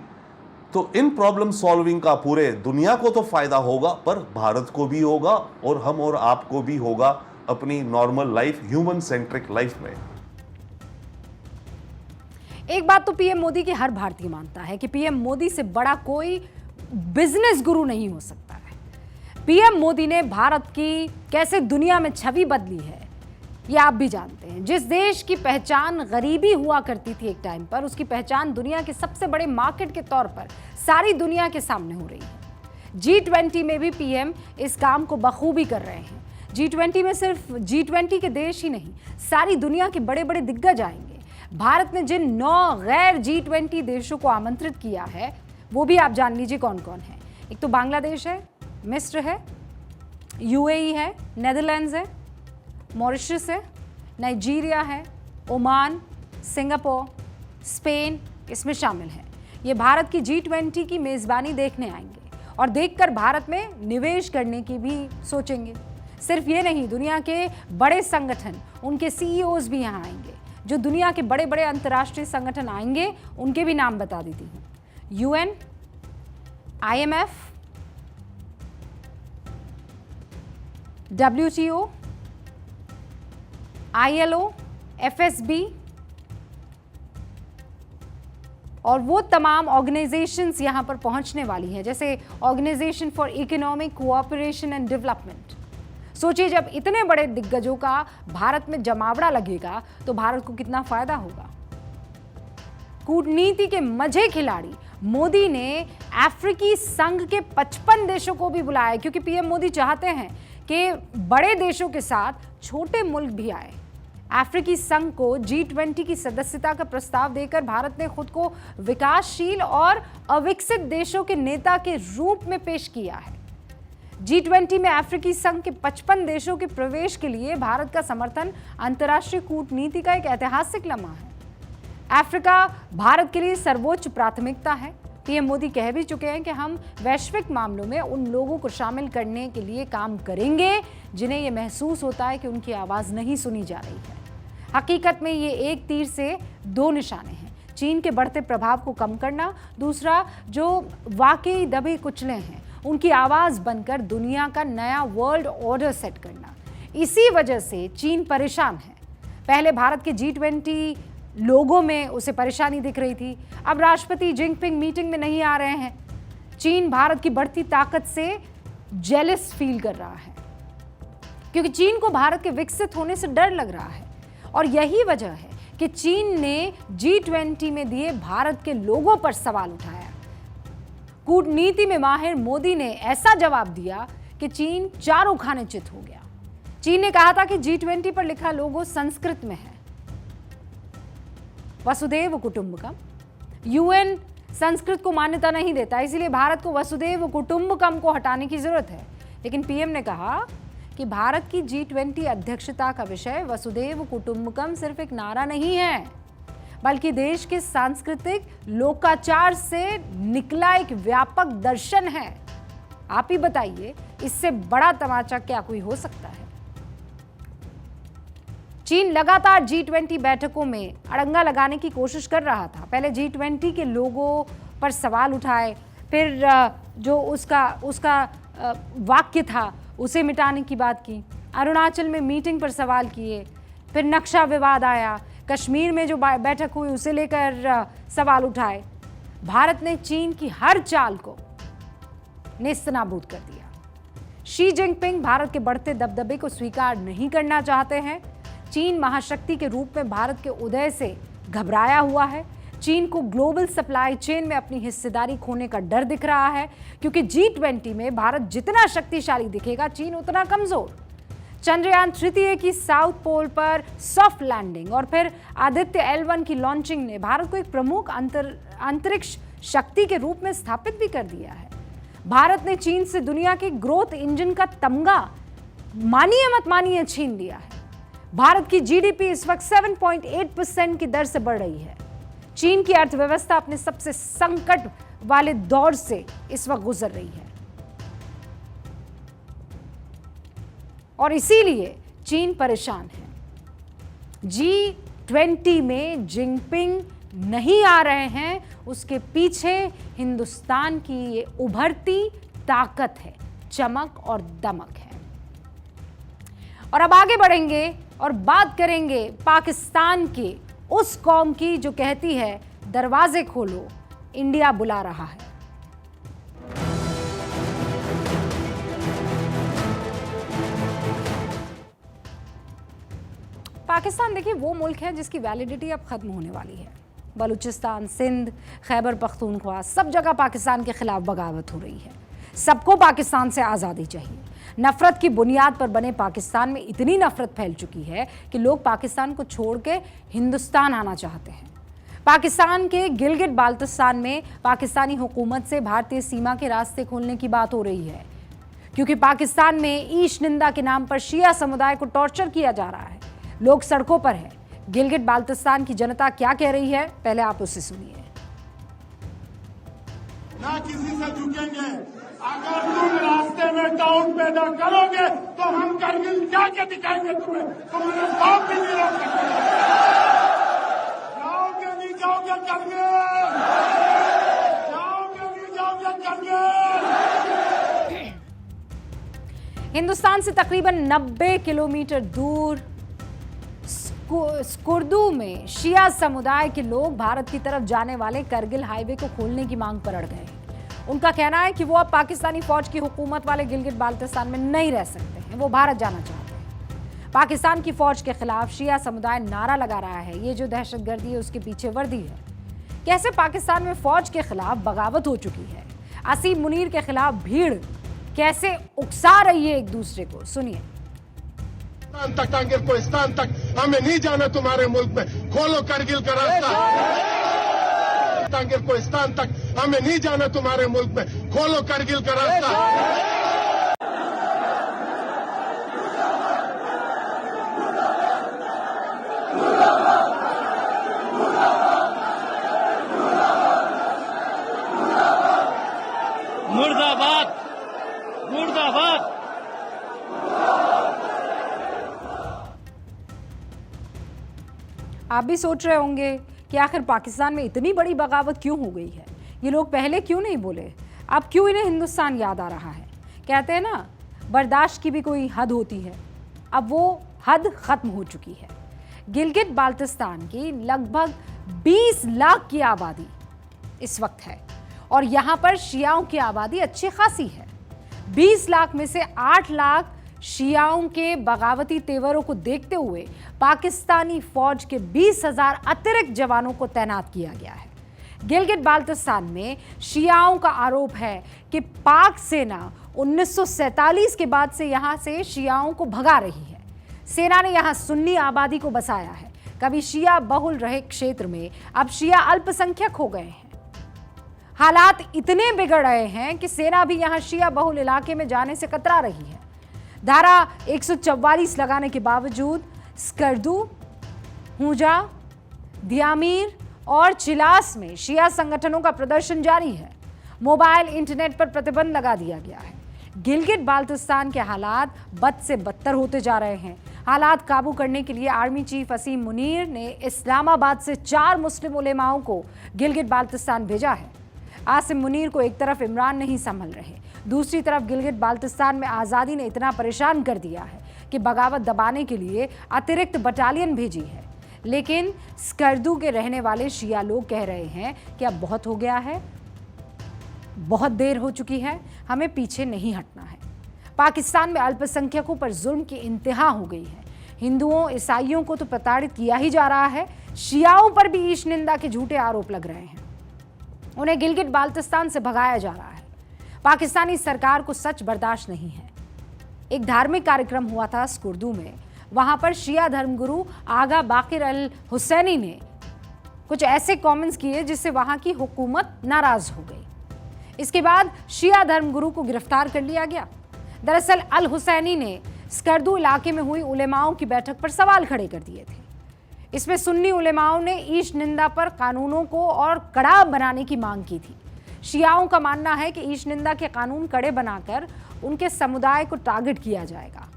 तो इन प्रॉब्लम सॉल्विंग का पूरे दुनिया को तो फायदा होगा, पर भारत को भी होगा और हम और आपको भी होगा अपनी normal life, human centric life में। एक बात तो पीएम मोदी की हर भारतीय मानता है कि पीएम मोदी से बड़ा कोई बिजनेस गुरु नहीं हो सकता है। पीएम मोदी ने भारत की कैसे दुनिया में छवि बदली है, ये आप भी जानते हैं। जिस देश की पहचान गरीबी हुआ करती थी एक टाइम पर, उसकी पहचान दुनिया के सबसे बड़े मार्केट के तौर पर सारी दुनिया के सामने हो रही है। G20 में भी पीएम इस काम को बखूबी कर रहे हैं। G20 में सिर्फ G20 के देश ही नहीं, सारी दुनिया के बड़े बड़े दिग्गज आएंगे। भारत ने जिन 9 गैर G20 देशों को आमंत्रित किया है, वो भी आप जान लीजिए कौन कौन है। एक तो बांग्लादेश है, मिस्र है, UAE है, नेदरलैंड्स है, मॉरिशस है, नाइजीरिया है, ओमान, सिंगापुर, स्पेन इसमें शामिल है। ये भारत की G20 की मेज़बानी देखने आएंगे और देखकर भारत में निवेश करने की भी सोचेंगे। सिर्फ ये नहीं, दुनिया के बड़े संगठन, उनके CEOs भी यहाँ आएंगे। जो दुनिया के बड़े बड़े अंतर्राष्ट्रीय संगठन आएंगे, उनके भी नाम बता देती हूँ। UN, IMF, WTO, ILO, FSB और वो तमाम ऑर्गेनाइजेशंस यहाँ पर पहुँचने वाली हैं, जैसे organisation for economic cooperation and development. सोचिए, जब इतने बड़े दिग्गजों का भारत में जमावड़ा लगेगा तो भारत को कितना फायदा होगा। कूटनीति के मजे खिलाड़ी मोदी ने अफ्रीकी संघ के 55 देशों को भी बुलाया, क्योंकि पीएम मोदी चाहते हैं कि बड़े देशों के साथ छोटे मुल्क भी आए। अफ्रीकी संघ को G20 की सदस्यता का प्रस्ताव देकर भारत ने खुद को विकासशील और अविकसित देशों के नेता के रूप में पेश किया है। G20 में अफ्रीकी संघ के 55 देशों के प्रवेश के लिए भारत का समर्थन अंतर्राष्ट्रीय कूटनीति का एक ऐतिहासिक लम्हा है। अफ्रीका भारत के लिए सर्वोच्च प्राथमिकता है। पीएम मोदी कह भी चुके हैं कि हम वैश्विक मामलों में उन लोगों को शामिल करने के लिए काम करेंगे जिन्हें ये महसूस होता है कि उनकी आवाज़ नहीं सुनी जा रही है। हकीकत में ये एक तीर से 2 निशाने हैं। चीन के बढ़ते प्रभाव को कम करना, दूसरा जो वाकई दबे कुचले हैं उनकी आवाज़ बनकर दुनिया का नया वर्ल्ड ऑर्डर सेट करना। इसी वजह से चीन परेशान है। पहले भारत के G20 लोगों में उसे परेशानी दिख रही थी, अब राष्ट्रपति जिनपिंग मीटिंग में नहीं आ रहे हैं। चीन भारत की बढ़ती ताकत से जेलस फील कर रहा है, क्योंकि चीन को भारत के विकसित होने से डर लग रहा है। और यही वजह है कि चीन ने G20 में दिए भारत के लोगों पर सवाल उठाया। कूटनीति में माहिर मोदी ने ऐसा जवाब दिया कि चीन चारों खाने चित हो गया। चीन ने कहा था कि G20 पर लिखा लोगो संस्कृत में है, वसुधैव कुटुंबकम। यूएन संस्कृत को मान्यता नहीं देता, इसीलिए भारत को वसुधैव कुटुंबकम को हटाने की जरूरत है। लेकिन पीएम ने कहा कि भारत की G20 अध्यक्षता का विषय वसुधैव कुटुंबकम सिर्फ एक नारा नहीं है, बल्कि देश के सांस्कृतिक लोकाचार से निकला एक व्यापक दर्शन है। आप ही बताइए, इससे बड़ा तमाचा क्या कोई हो सकता है? चीन लगातार G20 बैठकों में अड़ंगा लगाने की कोशिश कर रहा था। पहले G20 के लोगों पर सवाल उठाए, फिर जो उसका वाक्य था उसे मिटाने की बात की, अरुणाचल में मीटिंग पर सवाल किए, फिर नक्शा विवाद आया, कश्मीर में जो बैठक हुई उसे लेकर सवाल उठाए। भारत ने चीन की हर चाल को नेस्तनाबूद कर दिया। शी जिनपिंग भारत के बढ़ते दबदबे को स्वीकार नहीं करना चाहते हैं। चीन महाशक्ति के रूप में भारत के उदय से घबराया हुआ है। चीन को ग्लोबल सप्लाई चेन में अपनी हिस्सेदारी खोने का डर दिख रहा है, क्योंकि G20 में भारत जितना शक्तिशाली दिखेगा, चीन उतना कमजोर। चंद्रयान तृतीय की साउथ पोल पर सॉफ्ट लैंडिंग और फिर आदित्य L1 की लॉन्चिंग ने भारत को एक प्रमुख अंतरिक्ष शक्ति के रूप में स्थापित भी कर दिया है। भारत ने चीन से दुनिया के ग्रोथ इंजन का तमगा मानिए मत मानिए छीन लिया है। भारत की जीडीपी इस वक्त 7.8% की दर से बढ़ रही है। चीन की अर्थव्यवस्था अपने सबसे संकट वाले दौर से इस वक्त गुजर रही है और इसीलिए चीन परेशान है। G20 में जिनपिंग नहीं आ रहे हैं, उसके पीछे हिंदुस्तान की ये उभरती ताकत है, चमक और दमक है। और अब आगे बढ़ेंगे और बात करेंगे पाकिस्तान के उस कौम की जो कहती है दरवाजे खोलो, इंडिया बुला रहा है। पाकिस्तान देखिए वो मुल्क है जिसकी वैलिडिटी अब खत्म होने वाली है। बलूचिस्तान, सिंध, खैबर पख्तूनख्वा, सब जगह पाकिस्तान के खिलाफ बगावत हो रही है। सबको पाकिस्तान से आज़ादी चाहिए। नफरत की बुनियाद पर बने पाकिस्तान में इतनी नफरत फैल चुकी है कि लोग पाकिस्तान को छोड़ के हिंदुस्तान आना चाहते हैं। पाकिस्तान के गिलगिट बाल्टिस्तान में पाकिस्तानी हुकूमत से भारतीय सीमा के रास्ते खोलने की बात हो रही है, क्योंकि पाकिस्तान में ईश निंदा के नाम पर शिया समुदाय को टॉर्चर किया जा रहा है। लोग सड़कों पर है। गिलगिट बाल्टिस्तान की जनता क्या कह रही है, पहले आप उससे सुनिए। ना किसी से झुकेंगे। अगर तुम रास्ते में डाउन पैदा करोगे तो हम करगिल जाके दिखाएंगे तुम्हें। तुम्हारे बाप भी नहीं रोक सकते। जाओगे नहीं जाओगे करगिल, जाओगे नहीं जाओगे करगिल। हिंदुस्तान से तकरीबन 90 किलोमीटर दूर स्कुर्दू में शिया समुदाय के लोग भारत की तरफ जाने वाले करगिल हाईवे को खोलने की मांग पर अड़ गए। उनका कहना है कि वो अब पाकिस्तानी फौज की हुकूमत वाले गिलगिट बाल्टिस्तान में नहीं रह सकते हैं, वो भारत जाना चाहते हैं। पाकिस्तान की फौज के खिलाफ शिया समुदाय नारा लगा रहा है। ये जो दहशतगर्दी है उसके पीछे वर्दी है। कैसे पाकिस्तान में फौज के खिलाफ बगावत हो चुकी है, असीम मुनीर के खिलाफ भीड़ कैसे उकसा रही है एक दूसरे को, सुनिए। तक टांगिल कोहिस्तान तक हमें नहीं जाना तुम्हारे मुल्क में, खोलो करगिल का रास्ता। टांगिल कोहिस्तान तक हमें नहीं जाना तुम्हारे मुल्क में, खोलो करगिल का रास्ता। मुर्दाबाद, मुर्दाबाद। आप भी सोच रहे होंगे कि आखिर पाकिस्तान में इतनी बड़ी बगावत क्यों हो गई है, ये लोग पहले क्यों नहीं बोले, अब क्यों इन्हें हिंदुस्तान याद आ रहा है। कहते हैं ना, बर्दाश्त की भी कोई हद होती है। अब वो हद खत्म हो चुकी है। गिलगिट बाल्टिस्तान की लगभग 20 लाख की आबादी इस वक्त है और यहाँ पर शियाओं की आबादी अच्छी खासी है। 20 लाख में से 8 लाख शियाओं के बगावती तेवरों को देखते हुए पाकिस्तानी फौज के 20,000 अतिरिक्त जवानों को तैनात किया गया है। गिलगित बाल्टिस्तान में शियाओं का आरोप है कि पाक सेना 1947 के बाद से यहां से शियाओं को भगा रही है। सेना ने यहां सुन्नी आबादी को बसाया है। कभी शिया बहुल रहे क्षेत्र में अब शिया अल्पसंख्यक हो गए हैं। हालात इतने बिगड़ रहे हैं कि सेना भी यहां शिया बहुल इलाके में जाने से कतरा रही है। धारा 144 लगाने के बावजूद स्कर्दू, हुजा, दियामीर और चिलास में शिया संगठनों का प्रदर्शन जारी है। मोबाइल इंटरनेट पर प्रतिबंध लगा दिया गया है। गिलगित बाल्टिस्तान के हालात बद से बदतर होते जा रहे हैं। हालात काबू करने के लिए आर्मी चीफ असीम मुनीर ने इस्लामाबाद से 4 मुस्लिम उलेमाओं को गिलगित बाल्टिस्तान भेजा है। आसिम मुनीर को एक तरफ इमरान नहीं संभल रहे, दूसरी तरफ गिलगित बाल्टिस्तान में आज़ादी ने इतना परेशान कर दिया है कि बगावत दबाने के लिए अतिरिक्त बटालियन भेजी है। लेकिन स्कर्दू के रहने वाले शिया लोग कह रहे हैं कि अब बहुत हो गया है, बहुत देर हो चुकी है, हमें पीछे नहीं हटना है। पाकिस्तान में अल्पसंख्यकों पर जुल्म की इंतहा हो गई है। हिंदुओं, ईसाइयों को तो प्रताड़ित किया ही जा रहा है, शियाओं पर भी ईश निंदा के झूठे आरोप लग रहे हैं। उन्हें गिलगित बाल्टिस्तान से भगाया जा रहा है। पाकिस्तानी सरकार को सच बर्दाश्त नहीं है। एक धार्मिक कार्यक्रम हुआ था स्कुर्दू में, वहां पर शिया धर्मगुरु आगा बाकिर अल हुसैनी ने कुछ ऐसे कमेंट्स किए जिससे वहां की हुकूमत नाराज हो गई। इसके बाद शिया धर्मगुरु को गिरफ्तार कर लिया गया। दरअसल अल हुसैनी ने स्कर्दू इलाके में हुई उलेमाओं की बैठक पर सवाल खड़े कर दिए थे। इसमें सुन्नी उलेमाओं ने ईश निंदा पर कानूनों को और कड़ा बनाने की मांग की थी। शियाओं का मानना है कि ईश निंदा के कानून कड़े बनाकर उनके समुदाय को टारगेट किया जाएगा।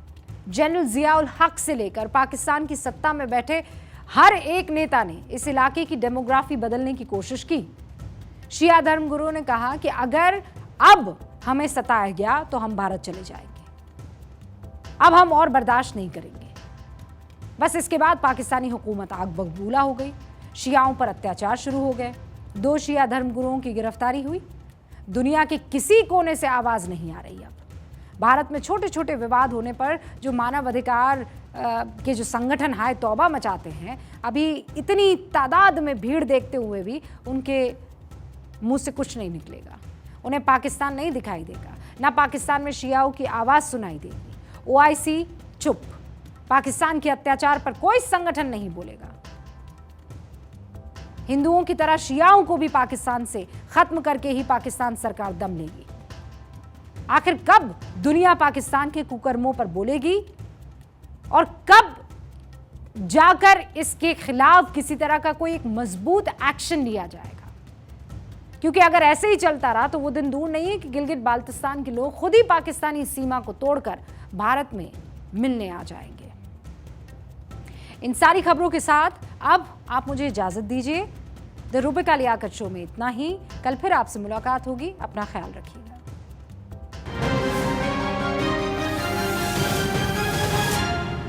जनरल जियाउल हक से लेकर पाकिस्तान की सत्ता में बैठे हर एक नेता ने इस इलाके की डेमोग्राफी बदलने की कोशिश की। शिया धर्मगुरुओं ने कहा कि अगर अब हमें सताया गया तो हम भारत चले जाएंगे, अब हम और बर्दाश्त नहीं करेंगे। बस इसके बाद पाकिस्तानी हुकूमत आग बबूला हो गई। शियाओं पर अत्याचार शुरू हो गए। 2 शिया धर्मगुरुओं की गिरफ्तारी हुई। दुनिया के किसी कोने से आवाज नहीं आ रही। अब भारत में छोटे छोटे विवाद होने पर जो मानवाधिकार के जो संगठन हाय तौबा मचाते हैं, अभी इतनी तादाद में भीड़ देखते हुए भी उनके मुंह से कुछ नहीं निकलेगा। उन्हें पाकिस्तान नहीं दिखाई देगा, ना पाकिस्तान में शियाओं की आवाज सुनाई देगी। OIC चुप, पाकिस्तान के अत्याचार पर कोई संगठन नहीं बोलेगा। हिंदुओं की तरह शियाओं को भी पाकिस्तान से खत्म करके ही पाकिस्तान सरकार दम लेगी। आखिर कब दुनिया पाकिस्तान के कुकर्मों पर बोलेगी और कब जाकर इसके खिलाफ किसी तरह का कोई एक मजबूत एक्शन लिया जाएगा? क्योंकि अगर ऐसे ही चलता रहा तो वो दिन दूर नहीं है कि गिलगित बाल्टिस्तान के लोग खुद ही पाकिस्तानी सीमा को तोड़कर भारत में मिलने आ जाएंगे। इन सारी खबरों के साथ अब आप मुझे इजाजत दीजिए। द रूबिका लियाकत शो में इतना ही। कल फिर आपसे मुलाकात होगी। अपना ख्याल रखिएगा।